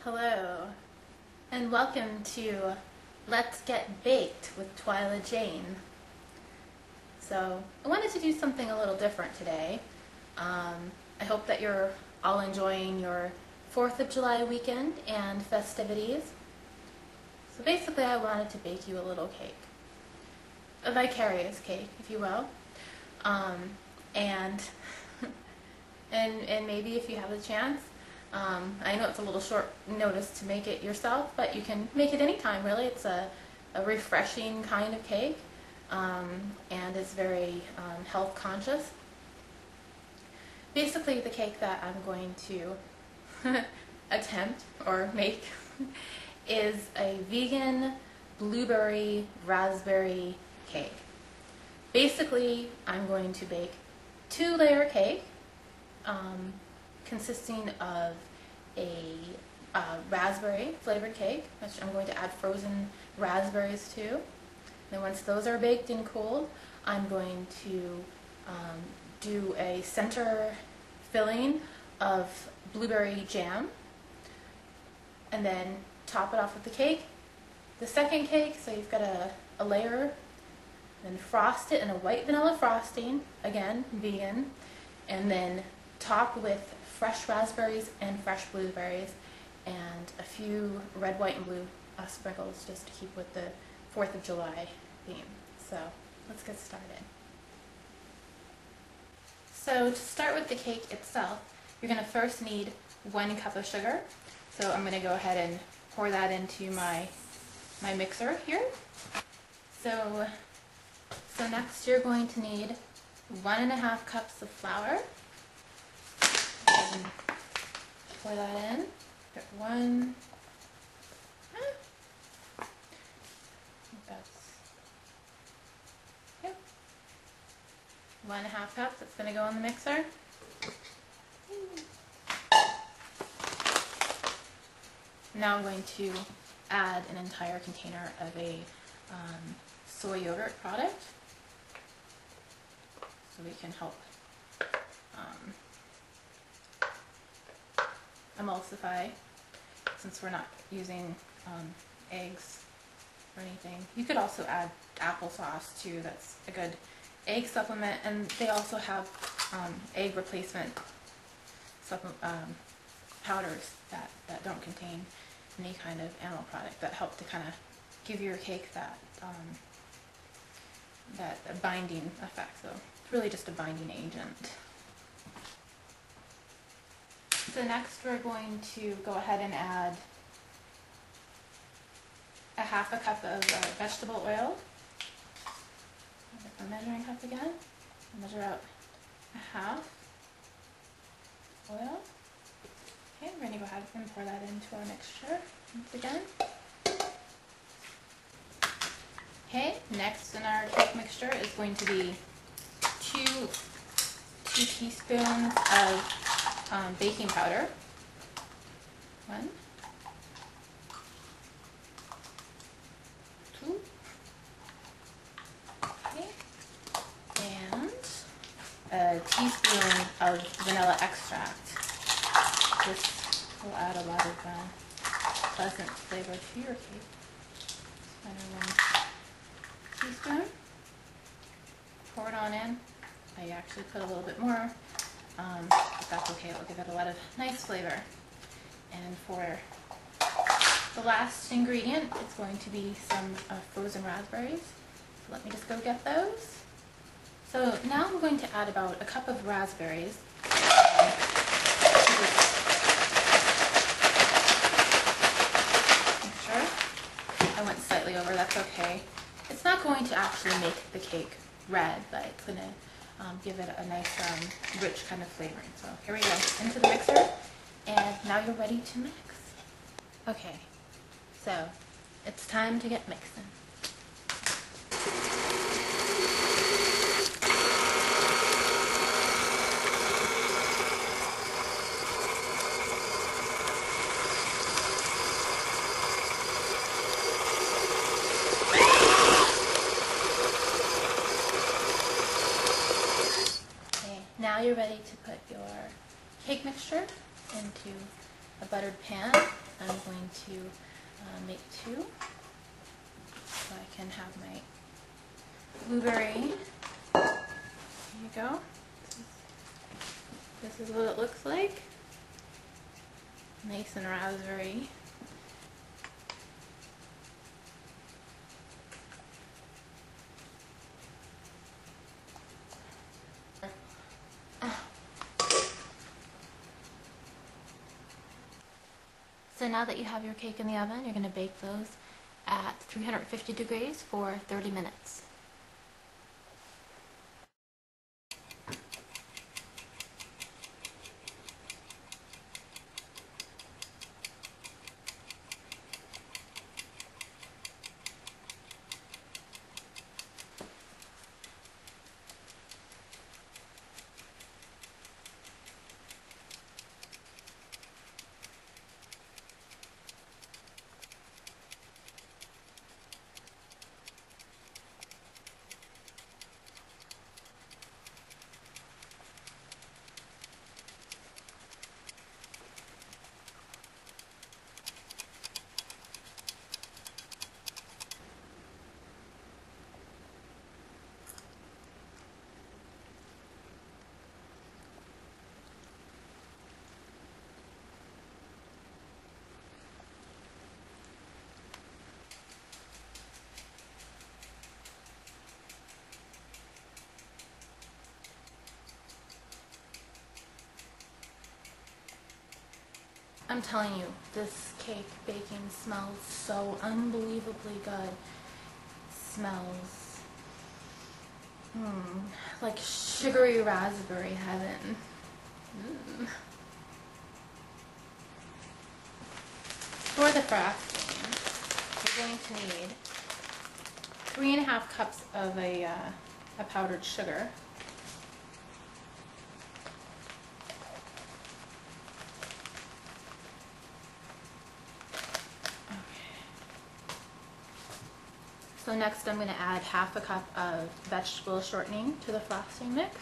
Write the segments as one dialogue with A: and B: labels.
A: Hello, and welcome to Let's Get Baked with Twyla Jane. So, I wanted to do something a little different today. I hope that you're all enjoying your 4th of July weekend and festivities. So basically I wanted to bake you a little cake. A vicarious cake, if you will. And maybe if you have the chance, I know it's a little short notice to make it yourself, but you can make it anytime, really. It's a refreshing kind of cake, and it's very health conscious. Basically, the cake that I'm going to attempt or make is a vegan blueberry raspberry cake. Basically, I'm going to bake 2-layer cake, consisting of a raspberry flavored cake, which I'm going to add frozen raspberries to. Then once those are baked and cooled, I'm going to do a center filling of blueberry jam, and then top it off with the cake. The second cake, so you've got a layer, then frost it in a white vanilla frosting, again, vegan, and then top with fresh raspberries and fresh blueberries, and a few red, white, and blue sprinkles just to keep with the 4th of July theme. So let's get started. So to start with the cake itself, you're going to first need 1 cup of sugar. So I'm going to go ahead and pour that into my mixer here. So next you're going to need 1.5 cups of flour. And pour that in. Put 1. I think that's, yep. 1.5 cups. That's going to go in the mixer. Now I'm going to add an entire container of a soy yogurt product, so we can help emulsify, since we're not using eggs or anything. You could also add applesauce too. That's a good egg supplement, and they also have egg replacement powders that don't contain any kind of animal product, that help to kind of give your cake that binding effect. So it's really just a binding agent. So next we're going to go ahead and add 1/2 cup of vegetable oil. Get the measuring cup again. Measure out 1/2 oil. Okay, we're going to go ahead and pour that into our mixture once again. Okay, next in our cake mixture is going to be 2 teaspoons of baking powder. 1, 2, okay, and a teaspoon of vanilla extract. This will add a lot of pleasant flavor to your cake. Another 1 teaspoon. Pour it on in. I actually put a little bit more, but that's okay. It'll give it a lot of nice flavor. And for the last ingredient, it's going to be some frozen raspberries. So let me just go get those. So now I'm going to add about 1 cup of raspberries. Make sure I went slightly over. That's okay. It's not going to actually make the cake red, but it's going to give it a nice, rich kind of flavoring. So here we go, into the mixer, and now you're ready to mix. Okay, so it's time to get mixing. Now you're ready to put your cake mixture into a buttered pan. I'm going to make 2 so I can have my blueberry. There you go. This is what it looks like. Nice and raspberry. So now that you have your cake in the oven, you're going to bake those at 350 degrees for 30 minutes. I'm telling you, this cake baking smells so unbelievably good. It smells like sugary raspberry heaven. For the frosting, we're going to need 3.5 cups of a powdered sugar. So next I'm going to add 1/2 cup of vegetable shortening to the frosting mix.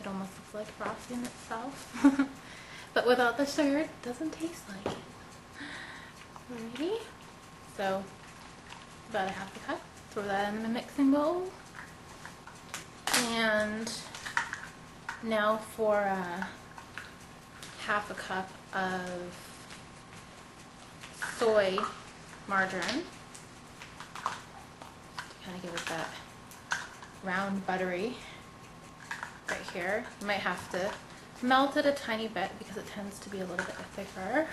A: It almost looks like frosting itself. But without the sugar, it doesn't taste like it. Alrighty. So about 1/2 cup. Throw that in the mixing bowl. And now for 1/2 cup of soy margarine. Kind of give it that round buttery right here. You might have to melt it a tiny bit because it tends to be a little bit thicker.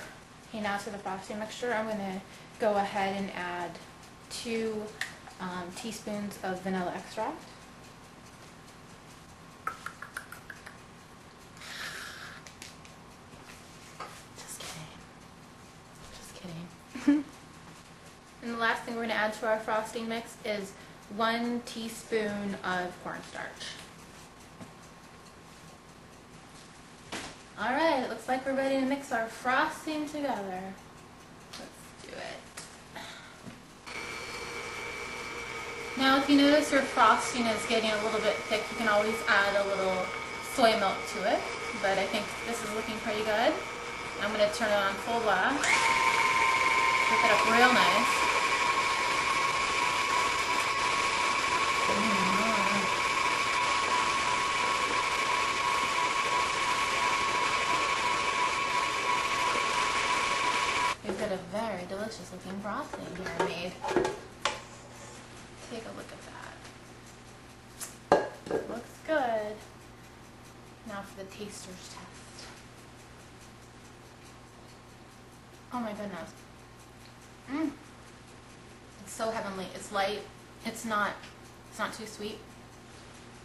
A: Okay, now to the frosting mixture, I'm going to go ahead and add 2 teaspoons of vanilla extract. Just kidding. Just kidding. And the last thing we're going to add to our frosting mix is 1 teaspoon of cornstarch. Alright, it looks like we're ready to mix our frosting together. Let's do it. Now if you notice your frosting is getting a little bit thick, you can always add a little soy milk to it. But I think this is looking pretty good. I'm going to turn it on full blast. Cook it up real nice. We've got a very delicious looking frosting here made. Take a look at that. Looks good. Now for the taster's test. Oh my goodness. It's so heavenly. It's light. It's not too sweet.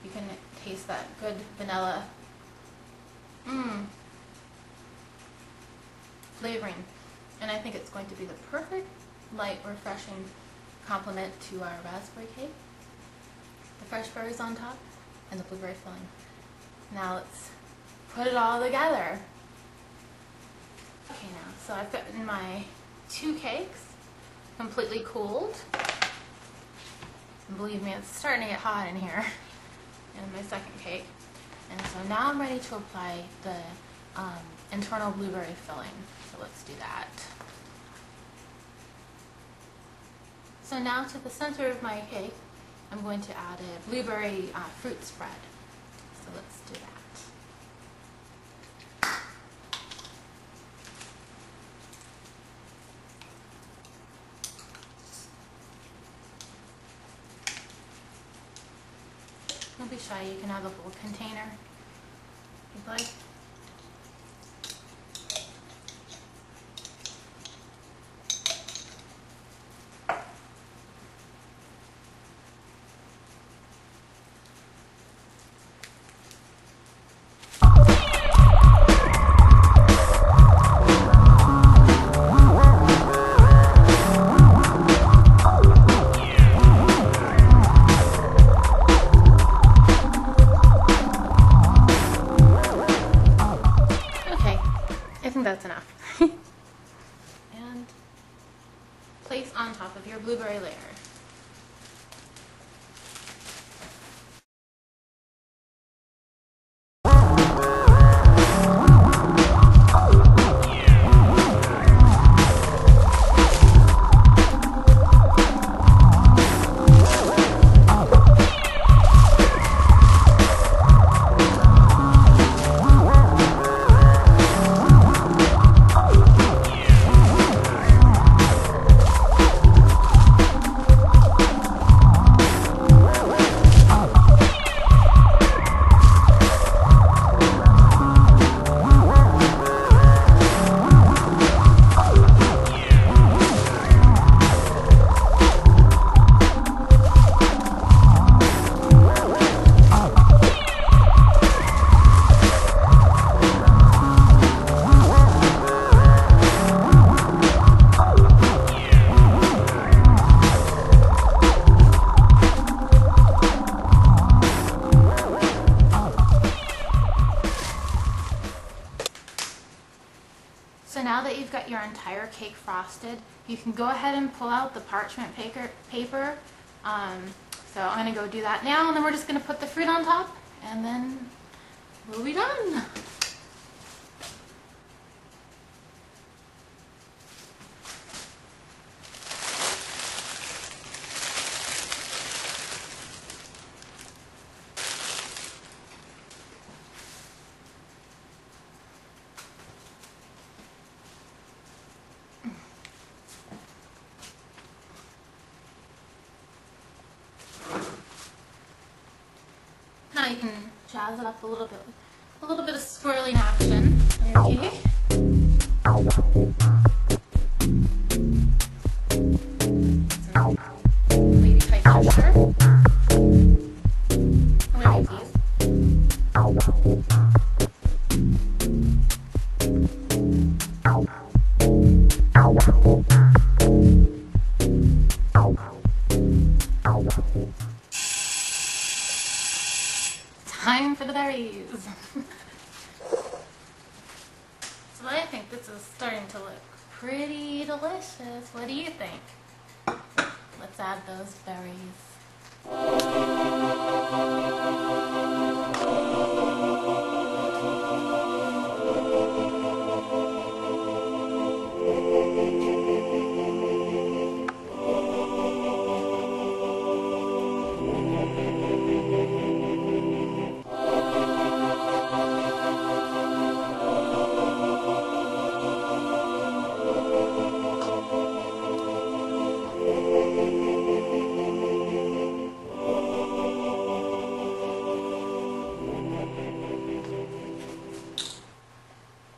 A: You can taste that good vanilla flavoring. And I think it's going to be the perfect, light, refreshing complement to our raspberry cake. The fresh berries on top and the blueberry filling. Now let's put it all together. Okay, now, so I've gotten my 2 cakes completely cooled. And believe me, it's starting to get hot in here. And my second cake. And so now I'm ready to apply the internal blueberry filling. So let's do that. So now to the center of my cake, I'm going to add a blueberry fruit spread. So let's do that. Don't be shy, you can have a whole container if you'd like. That's enough. And place on top of your blueberry layer. So now that you've got your entire cake frosted, you can go ahead and pull out the parchment paper. So I'm going to go do that now, and then we're just going to put the fruit on top, and then we'll be done. Now you can jazz it up a little bit of swirling action on your cake. Some wavy type texture. Wavy piece. Time for the berries. So I think this is starting to look pretty delicious. What do you think? Let's add those berries.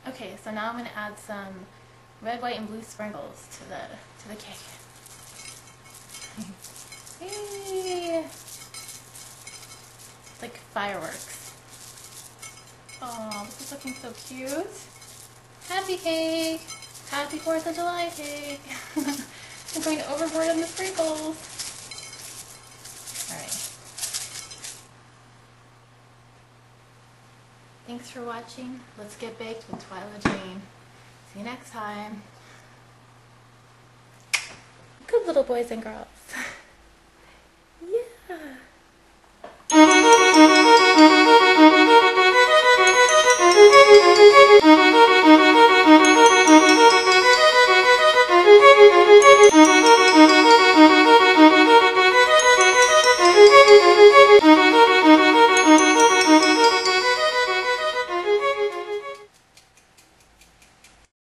A: Okay, so now I'm going to add some red, white, and blue sprinkles to the cake. Hey. It's like fireworks. Oh, this is looking so cute. Happy cake! Happy 4th of July cake! I'm going overboard on the sprinkles. Alright. Thanks for watching. Let's get baked with Twyla Jane. See you next time. Good little boys and girls. Yeah.